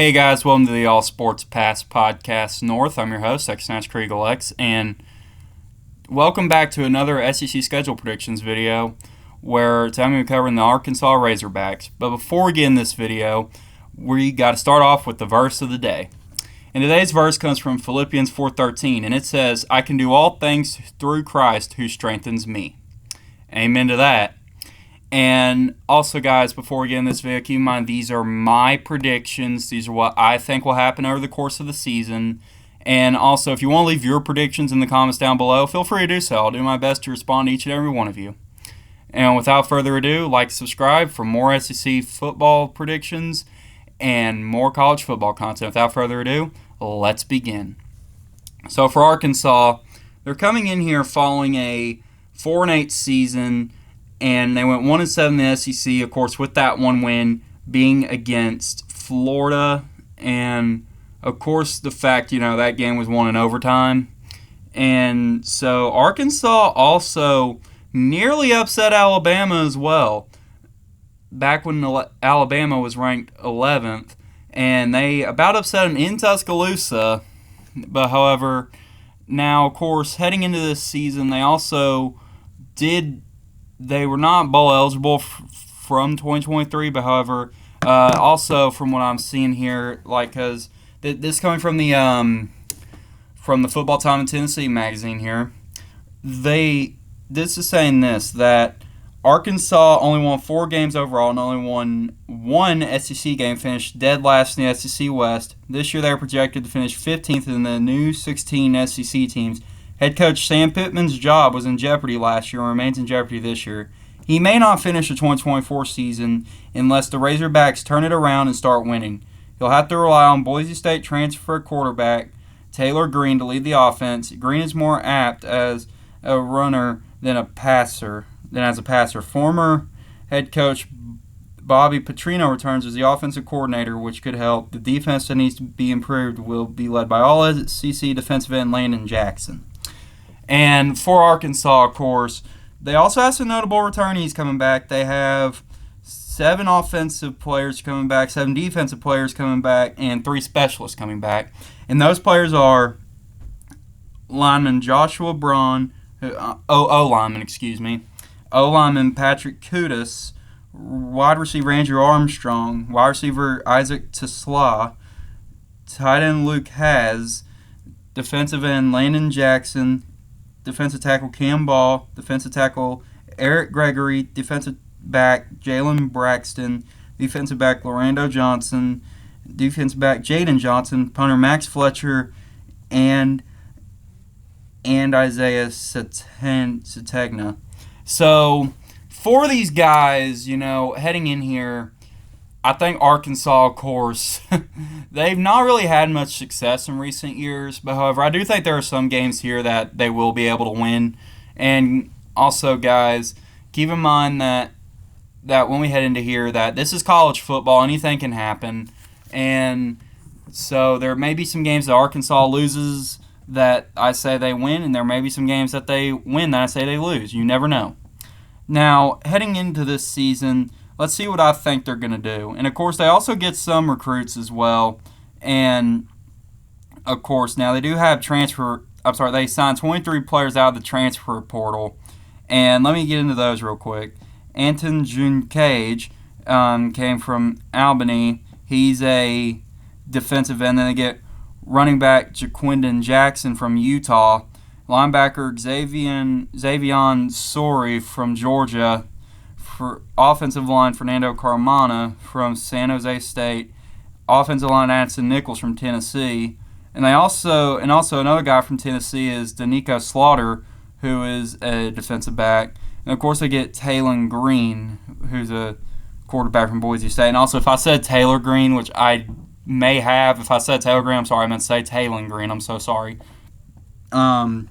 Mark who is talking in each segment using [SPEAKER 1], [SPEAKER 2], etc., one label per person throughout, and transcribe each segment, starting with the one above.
[SPEAKER 1] Hey guys, welcome to the All Sports Pass Podcast North. I'm your host, X, and welcome back to another SEC schedule predictions video where today I'm going to be covering the Arkansas Razorbacks. But before we get in this video, we got to start off with the verse of the day. And today's verse comes from Philippians 4:13, and it says, "I can do all things through Christ who strengthens me." Amen to that. And also, guys, before we get in this video, keep in mind these are my predictions. These are what I think will happen over the course of the season. And also, if you want to leave your predictions in the comments down below, feel free to do so. I'll do my best to respond to each and every one of you. And without further ado, like, subscribe for more SEC football predictions and more college football content. Without further ado, let's begin. So for Arkansas, they're coming in here following a 4-8 season, and they went 1-7 in the SEC, of course, with that one win being against Florida. And, of course, the fact, that game was won in overtime. And so Arkansas also nearly upset Alabama as well, back when Alabama was ranked 11th. And they about upset them in Tuscaloosa. But, however, now, of course, heading into this season, they also they were not bowl eligible from 2023, but however, also from what I'm seeing here, because this coming from the Football Time in Tennessee magazine here, this is saying that Arkansas only won 4 games overall and only won 1 SEC game, finished dead last in the SEC West. This year they were projected to finish 15th in the new 16 SEC teams. Head coach Sam Pittman's job was in jeopardy last year and remains in jeopardy this year. He may not finish the 2024 season unless the Razorbacks turn it around and start winning. He'll have to rely on Boise State transfer quarterback Taylor Green to lead the offense. Green is more apt as a runner than as a passer. Former head coach Bobby Petrino returns as the offensive coordinator, which could help. The defense that needs to be improved will be led by all SEC defensive end Landon Jackson. And for Arkansas, of course, they also have some notable returnees coming back. They have 7 offensive players coming back, 7 defensive players coming back, and 3 specialists coming back. And those players are lineman Joshua Braun, O-lineman Patrick Kudus, wide receiver Andrew Armstrong, wide receiver Isaac Tesla, tight end Luke Haas, defensive end Landon Jackson, defensive tackle Cam Ball, defensive tackle Eric Gregory, defensive back Jalen Braxton, defensive back Lorando Johnson, defensive back Jaden Johnson, punter Max Fletcher, and Isaiah Sategna. So for these guys, heading in here, I think Arkansas, of course, they've not really had much success in recent years. But, however, I do think there are some games here that they will be able to win. And also, guys, keep in mind that when we head into here, that this is college football. Anything can happen. And so there may be some games that Arkansas loses that I say they win, and there may be some games that they win that I say they lose. You never know. Now, heading into this season, let's see what I think they're going to do. And, of course, they also get some recruits as well. And, of course, now they do have they signed 23 players out of the transfer portal. And let me get into those real quick. Anton Junkage came from Albany. He's a defensive end. Then they get running back Jaquindon Jackson from Utah. Linebacker Xavion Sori from Georgia. For offensive line, Fernando Carmona from San Jose State. Offensive line, Addison Nichols from Tennessee. And also another guy from Tennessee is Danico Slaughter, who is a defensive back. And, of course, they get Taylon Green, who's a quarterback from Boise State. And also, if I said Taylor Green, which I may have, if I said Taylor Green, I'm sorry, I meant to say Taylon Green. I'm so sorry. But,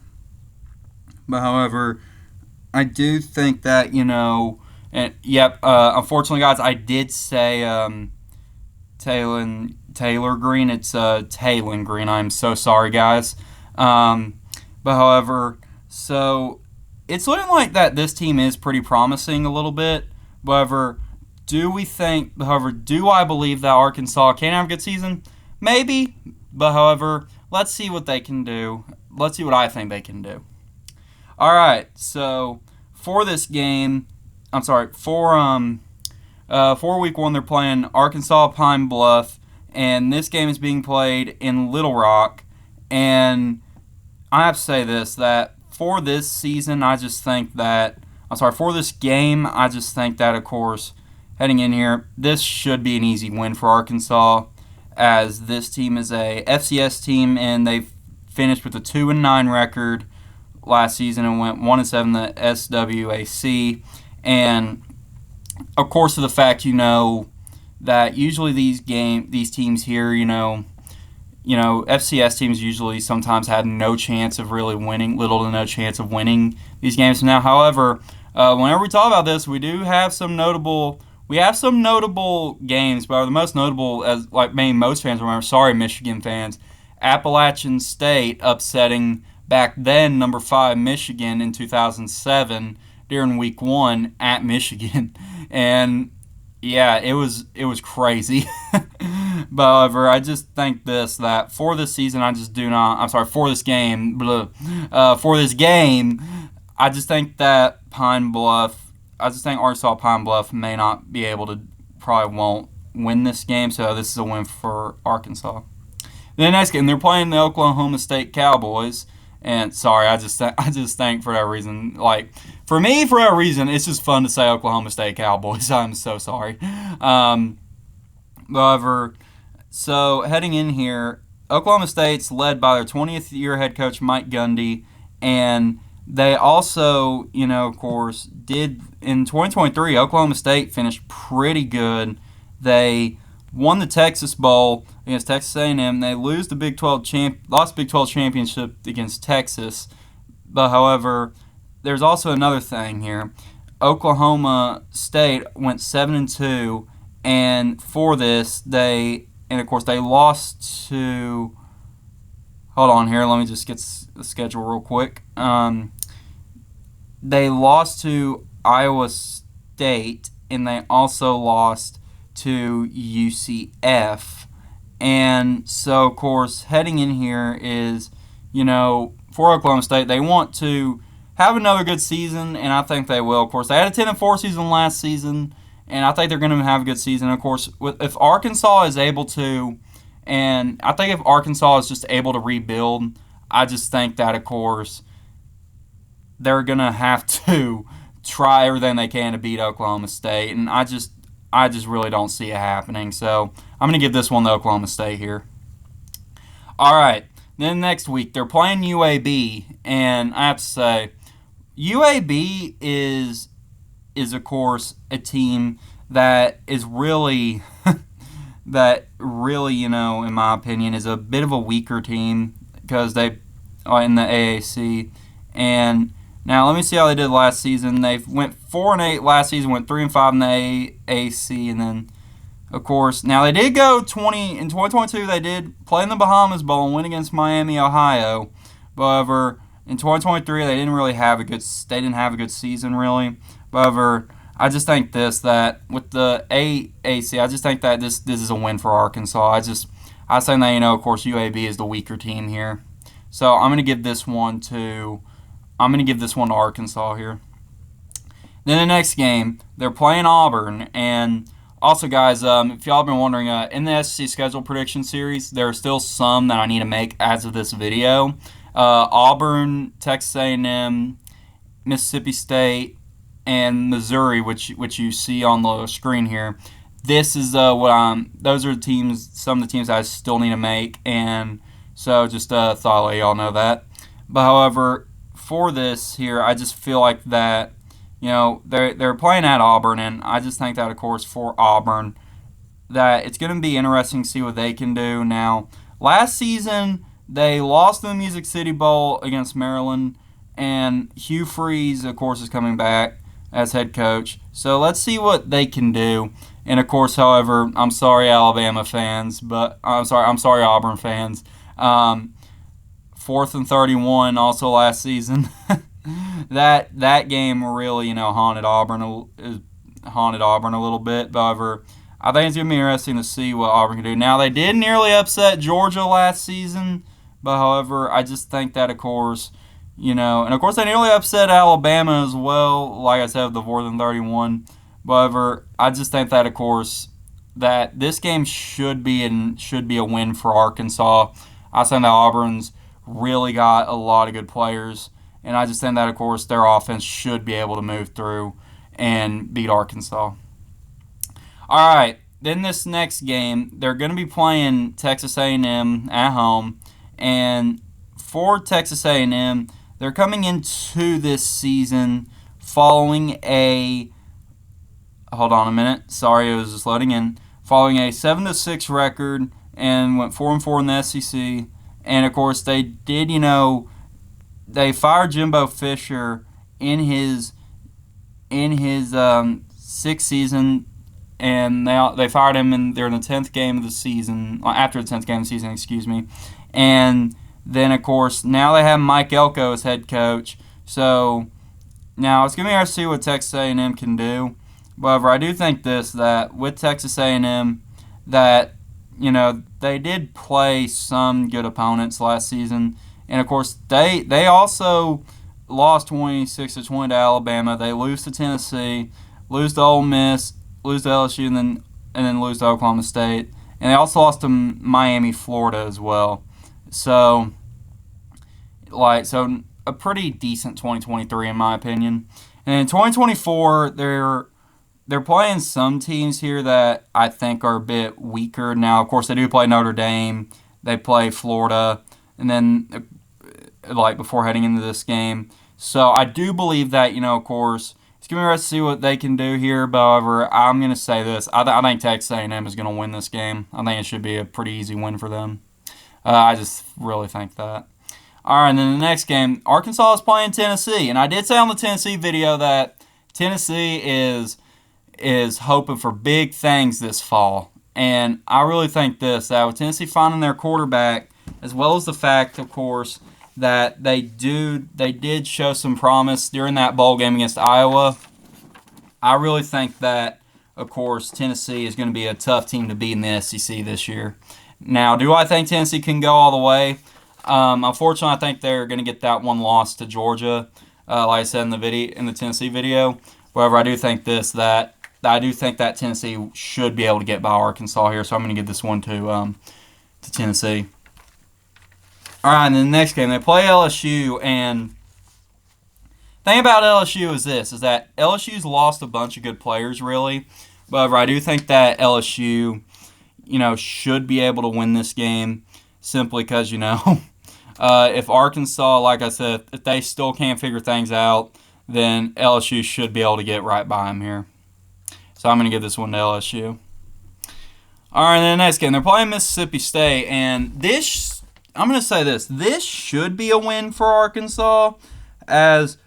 [SPEAKER 1] however, I do think that, unfortunately, guys, I did say Taylor Green. It's Taylon Green. I'm so sorry, guys. But, however, so it's looking like that this team is pretty promising a little bit. However, do I believe that Arkansas can have a good season? Maybe, but however, let's see what they can do. Let's see what I think they can do. All right, so for this game, for week one, they're playing Arkansas Pine Bluff, and this game is being played in Little Rock. And I have to say this, that for this season, for this game, I just think that, of course, heading in here, this should be an easy win for Arkansas, as this team is a FCS team, and they've finished with a 2-9 record last season and went 1-7 in the SWAC. And of course, of the fact that usually these teams here, FCS teams usually sometimes had no chance of really winning, little to no chance of winning these games. Now, however, whenever we talk about this, we have some notable games, but the most notable, as like maybe most fans remember, sorry Michigan fans, Appalachian State upsetting back then number 5 Michigan in 2007 during week 1 at Michigan. And yeah, it was crazy. But however, I just think that for this season, for this game, I just think that Arkansas Pine Bluff may not be able to, probably won't win this game, so this is a win for Arkansas. The next game, they're playing the Oklahoma State Cowboys. And sorry, I just think for that reason, for that reason, it's just fun to say Oklahoma State Cowboys. I'm so sorry. However, so heading in here, Oklahoma State's led by their 20th year head coach Mike Gundy, and they also, of course, did in 2023. Oklahoma State finished pretty good. They won the Texas Bowl against Texas A&M. They lost the Big 12 championship against Texas. But however, there's also another thing here. Oklahoma State went 7-2, and for this they lost to. Hold on here. Let me just get the schedule real quick. They lost to Iowa State, and they also lost to UCF. And so, of course, heading in here is, for Oklahoma State, they want to have another good season, and I think they will. Of course, they had a 10-4 season last season, and I think they're going to have a good season. Of course, if Arkansas is able to, and I think if Arkansas is just able to rebuild, I just think that, of course, they're going to have to try everything they can to beat Oklahoma State, and I just really don't see it happening. So I'm going to give this one to Oklahoma State here. All right. Then next week, they're playing UAB. And I have to say, UAB is of course, a team that is really, in my opinion, is a bit of a weaker team because they are in the AAC. And now let me see how they did last season. They went 4-8 last season, went 3-5 in the AAC, and then, of course, now they did go in 2022. They did play in the Bahamas Bowl and win against Miami, Ohio. However, in 2023, they didn't have a good season really. However, I just think that with the AAC, I just think that this is a win for Arkansas. I think that of course UAB is the weaker team here, so I'm gonna give this one to Arkansas here. Then the next game, they're playing Auburn. And also, guys, if y'all have been wondering, in the SEC schedule prediction series, there are still some that I need to make as of this video. Auburn, Texas A&M, Mississippi State, and Missouri, which you see on the screen here. This is those are some of the teams I still need to make, and so just thought I'd let y'all know that. But however, for this here, I just feel like that, they're playing at Auburn, and I just think that, of course, for Auburn, that it's going to be interesting to see what they can do. Now, last season, they lost in the Music City Bowl against Maryland, and Hugh Freeze, of course, is coming back as head coach. So let's see what they can do. And, of course, however, I'm sorry, Alabama fans, but I'm sorry, Auburn fans. 4th and 31 also last season. that game really haunted Auburn haunted Auburn a little bit. However, I think it's going to be interesting to see what Auburn can do. Now, they did nearly upset Georgia last season, but however, I just think that, of course, and of course they nearly upset Alabama as well, like I said, the more than 31. However, I just think that, of course, that this game should be a win for Arkansas. I think that Auburn's really got a lot of good players, and I just think that, of course, their offense should be able to move through and beat Arkansas. All right, then this next game, they're going to be playing Texas A&M at home, and for Texas A&M, they're coming into this season following a hold on a minute, sorry, it was just loading in. Following a 7-6 record and went 4-4 in the SEC, and of course they did, they fired Jimbo Fisher in his sixth season, and they fired him in the 10th game of the season, after the 10th game of the season, excuse me. And then, of course, now they have Mike Elko as head coach. So now it's going to be hard to see what Texas A&M can do. However, I do think that with Texas A&M, that, they did play some good opponents last season. And, of course, they also lost 26-20 to Alabama. They lose to Tennessee, lose to Ole Miss, lose to LSU, and then lose to Oklahoma State. And they also lost to Miami, Florida as well. So a pretty decent 2023 in my opinion. And in 2024, they're playing some teams here that I think are a bit weaker. Now, of course, they do play Notre Dame. They play Florida, and then before heading into this game. So I do believe that, of course, it's going to be interesting to see what they can do here. But however, I'm going to say this. I think Texas A&M is going to win this game. I think it should be a pretty easy win for them. I just really think that. All right, and then the next game, Arkansas is playing Tennessee. And I did say on the Tennessee video that Tennessee is hoping for big things this fall. And I really think that with Tennessee finding their quarterback, as well as the fact, of course, that they did show some promise during that bowl game against Iowa. I really think that, of course, Tennessee is going to be a tough team to beat in the SEC this year. Now, do I think Tennessee can go all the way? Unfortunately, I think they're going to get that one loss to Georgia, like I said in the Tennessee video. However, I do think that Tennessee should be able to get by Arkansas here, so I'm going to give this one to Tennessee. All right, and then the next game, they play LSU, and the thing about LSU is that LSU's lost a bunch of good players, really. However, I do think that LSU, should be able to win this game simply because, if Arkansas, like I said, if they still can't figure things out, then LSU should be able to get right by them here. So I'm going to give this one to LSU. All right, and then the next game, they're playing Mississippi State, and I'm going to say this should be a win for Arkansas, as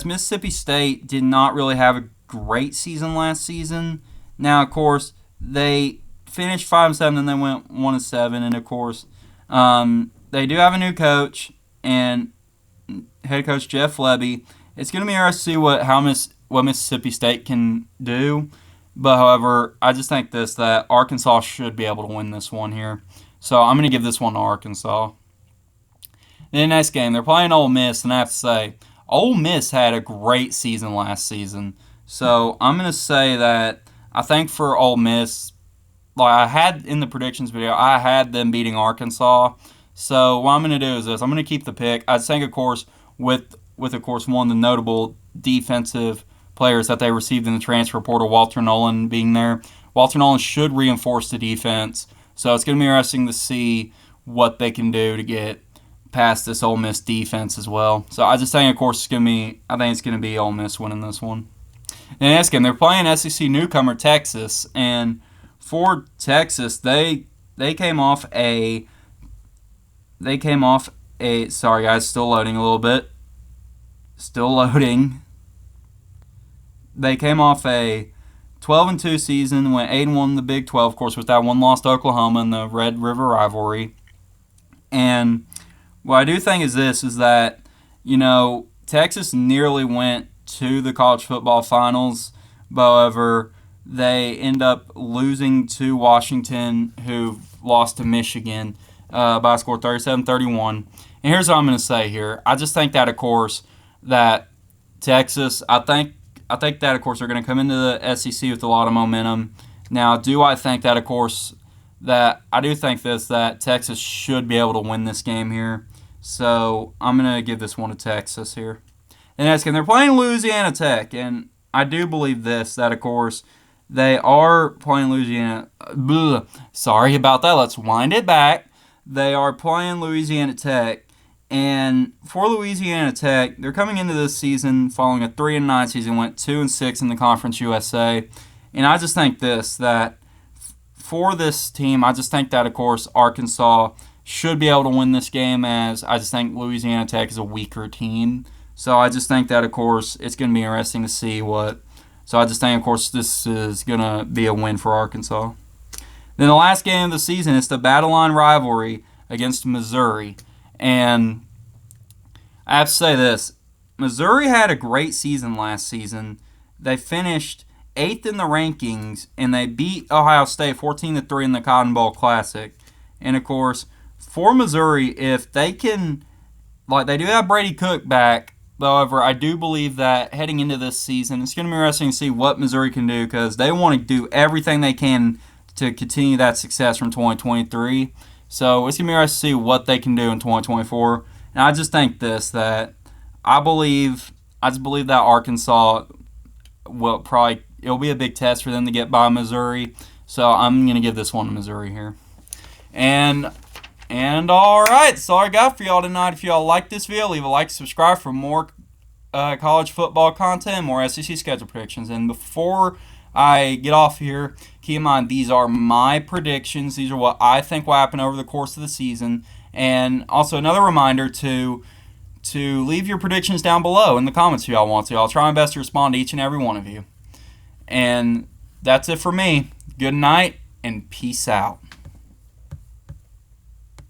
[SPEAKER 1] Mississippi State did not really have a great season last season. Now, of course, they finished 5-7, and they went 1-7, and of course, they do have a new coach, and head coach Jeff Lebby. It's going to be interesting to see what Mississippi State can do. But, however, I just think that Arkansas should be able to win this one here. So I'm going to give this one to Arkansas. Then the next game, they're playing Ole Miss, and I have to say, Ole Miss had a great season last season. So I'm going to say that I think for Ole Miss, like I had in the predictions video, I had them beating Arkansas. So what I'm going to do is this. I'm going to keep the pick. I think, of course, with of course, one of the notable defensive players that they received in the transfer portal, Walter Nolan being there. Walter Nolan should reinforce the defense. So it's going to be interesting to see what they can do to get past this Ole Miss defense as well. So I just think, of course, I think it's going to be Ole Miss winning this one. And next game, they're playing SEC newcomer Texas, and for Texas, they came off a sorry guys, still loading a little bit. Still loading. They came off a 12-2 season, went 8-1 in the Big 12, of course, with that one loss to Oklahoma in the Red River rivalry. And what I do think is that, Texas nearly went to the college football finals. However, they end up losing to Washington, who lost to Michigan by a score 37-31. And here's what I'm going to say here. I just think that, of course, that Texas, I think that, of course, they're going to come into the SEC with a lot of momentum. Now, do I think that, of course, that I do think that Texas should be able to win this game here. So I'm going to give this one to Texas here. And they're playing Louisiana Tech, and I do believe that, of course, they are playing Louisiana. Sorry about that. Let's wind it back. They are playing Louisiana Tech, and for Louisiana Tech, they're coming into this season following a 3-9 season, went 2-6 in the Conference USA, and I just think that for this team, I just think that, of course, Arkansas should be able to win this game, as I just think Louisiana Tech is a weaker team. So I just think that, of course, it's going to be interesting to see what. So I just think, of course, this is going to be a win for Arkansas. Then the last game of the season is the Battle Line rivalry against Missouri. And I have to say this. Missouri had a great season last season. They finished 8th in the rankings, and they beat Ohio State 14-3 in the Cotton Bowl Classic. And, of course, for Missouri, if they can, they do have Brady Cook back. However, I do believe that heading into this season, it's going to be interesting to see what Missouri can do, because they want to do everything they can to continue that success from 2023. So it's going to be interesting to see what they can do in 2024. And I just think that I just believe that Arkansas it'll be a big test for them to get by Missouri. So I'm going to give this one to Missouri here. And all right, that's all I got for y'all tonight. If y'all like this video, leave a like, subscribe for more college football content, more SEC schedule predictions. And before I get off here, keep in mind these are my predictions. These are what I think will happen over the course of the season. And also another reminder to leave your predictions down below in the comments if y'all want to. I'll try my best to respond to each and every one of you. And that's it for me. Good night and peace out.